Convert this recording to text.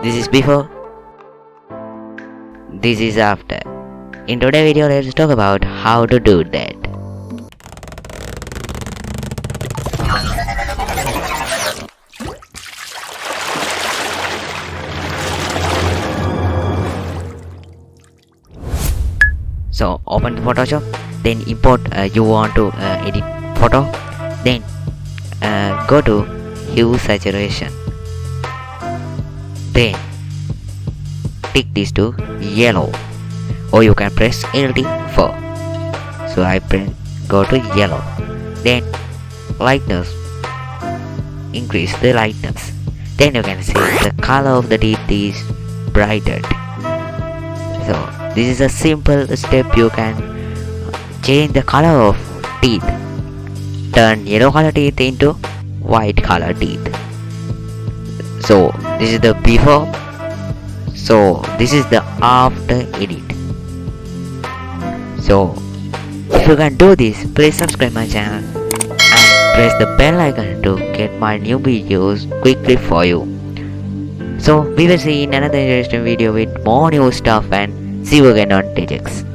This is before, this is after. In today's video, let's talk about how to do that. So open the Photoshop, then import you want to edit photo, then go to hue saturation, then tick this to yellow, or you can press LT4. So I go to yellow, then lightness, increase the lightness, then you can see the color of the teeth is brightened. So this is a simple step. You can change the color of teeth, turn yellow color teeth into white color teeth. So this is the before, so this is the after edit. So if you can do this, please subscribe my channel and press the bell icon to get my new videos quickly for you. So we will see in another interesting video with more new stuff, and see you again on TJX.